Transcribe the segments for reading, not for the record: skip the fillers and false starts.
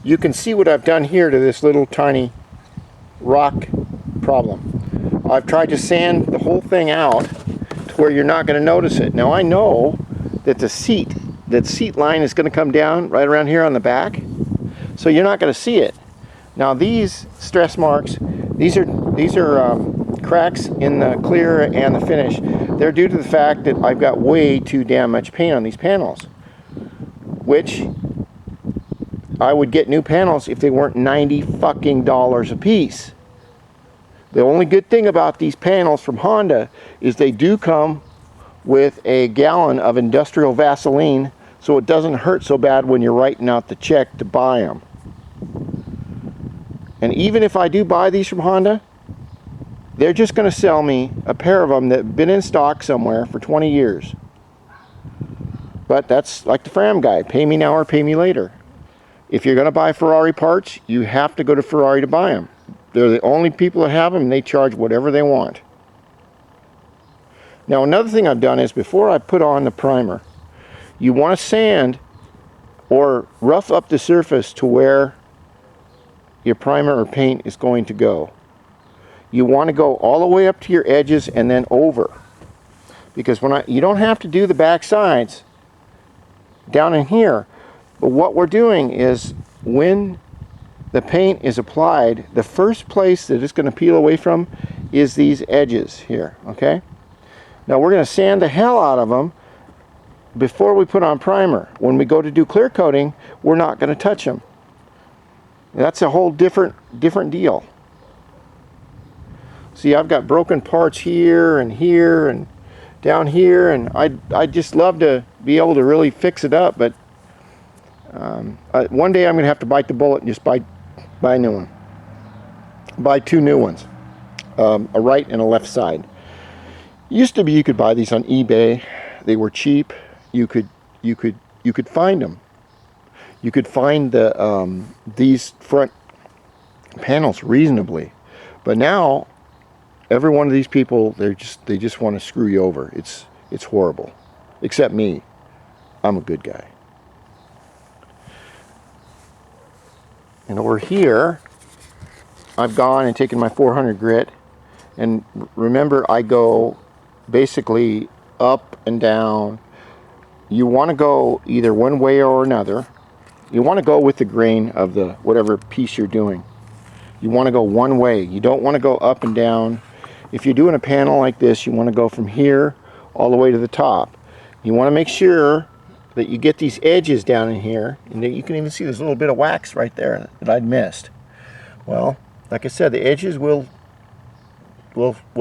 you can see what I've done here to this little tiny rock problem. I've tried to sand the whole thing out to where you're not going to notice it. Now I know that the seat line is going to come down right around here on the back, so you're not going to see it. Now these stress marks, these are cracks in the clear and the finish. They're due to the fact that I've got way too damn much paint on these panels, which I would get new panels if they weren't $90 fucking a piece. The only good thing about these panels from Honda is they do come with a gallon of industrial Vaseline, so it doesn't hurt so bad when you're writing out the check to buy them. And even if I do buy these from Honda, they're just going to sell me a pair of them that have been in stock somewhere for 20 years. But that's like the Fram guy, pay me now or pay me later. If you're going to buy Ferrari parts, you have to go to Ferrari to buy them. They're the only people that have them, and they charge whatever they want. Now another thing I've done is, before I put on the primer, you want to sand or rough up the surface to where your primer or paint is going to go. You want to go all the way up to your edges and then over. Because you don't have to do the back sides down in here. But what we're doing is, when the paint is applied, the first place that it's going to peel away from is these edges here, okay? Now we're going to sand the hell out of them before we put on primer. When we go to do clear coating, we're not going to touch them. That's a whole different deal. See, I've got broken parts here and down here, and I'd just love to be able to really fix it up, but one day I'm going to have to bite the bullet and just buy a new one. Buy two new ones, a right and a left side. Used to be you could buy these on eBay. They were cheap. You could find them. You could find these front panels reasonably, but now every one of these people, they just want to screw you over. It's horrible. Except me. I'm a good guy. And over here, I've gone and taken my 400 grit, and remember, I go basically up and down. You want to go either one way or another. You want to go with the grain of the whatever piece you're doing. You want to go one way. You don't want to go up and down. If you're doing a panel like this, you want to go from here all the way to the top. You want to make sure that you get these edges down in here, and you can even see there's a little bit of wax right there that I'd missed. Well, like I said, the edges will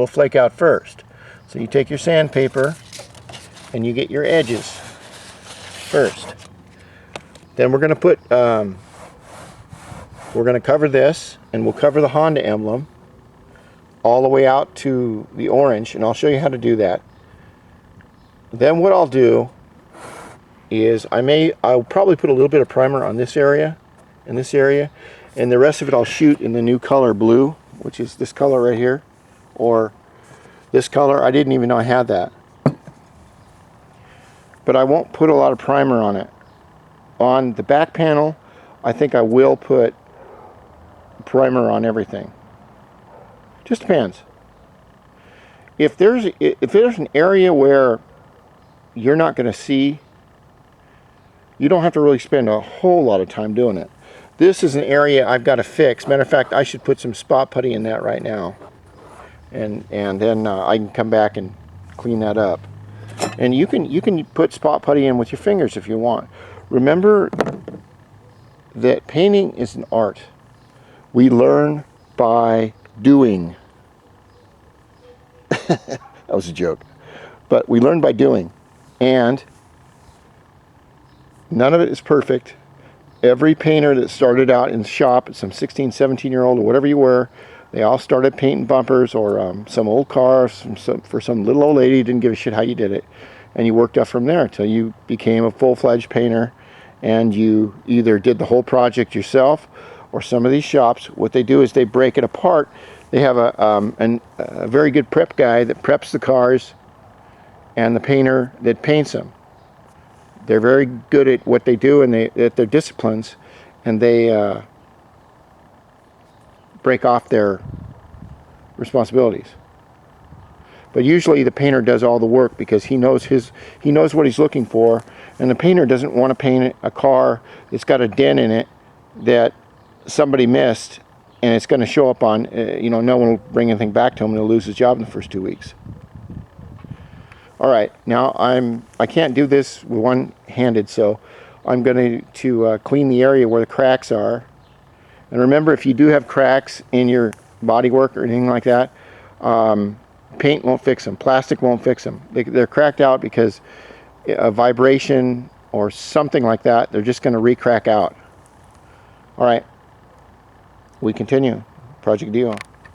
flake out first. So you take your sandpaper and you get your edges first. Then we're going to put we're going to cover this, and we'll cover the Honda emblem all the way out to the orange, and I'll show you how to do that. Then what I'll do is I'll probably put a little bit of primer on this area and this area, and the rest of it I'll shoot in the new color blue, which is this color right here, or this color. I didn't even know I had that. But I won't put a lot of primer on it. On the back panel, I think I will put primer on everything. Just depends. If there's an area where you're not going to see, you don't have to really spend a whole lot of time doing it. This is an area I've got to fix. Matter of fact, I should put some spot putty in that right now, and then I can come back and clean that up. And you can put spot putty in with your fingers if you want. Remember that painting is an art. We learn by doing. That was a joke. But we learn by doing. And none of it is perfect. Every painter that started out in the shop, some 16, 17-year-old or whatever you were, they all started painting bumpers or some old car for some little old lady who didn't give a shit how you did it. And you worked up from there until you became a full-fledged painter, and you either did the whole project yourself, or some of these shops, what they do is they break it apart. They have a very good prep guy that preps the cars, and the painter that paints them. They're very good at what they do, and at their disciplines, and they break off their responsibilities. But usually the painter does all the work because he knows what he's looking for, and the painter doesn't want to paint a car that's got a dent in it that somebody missed, and it's going to show up on, no one will bring anything back to him, and he'll lose his job in the first 2 weeks. All right, now I can't do this with one-handed, so I'm going to clean the area where the cracks are. And remember, if you do have cracks in your bodywork or anything like that, paint won't fix them. Plastic won't fix them. They're cracked out because a vibration or something like that. They're just going to re-crack out. All right, we continue. Project Dio.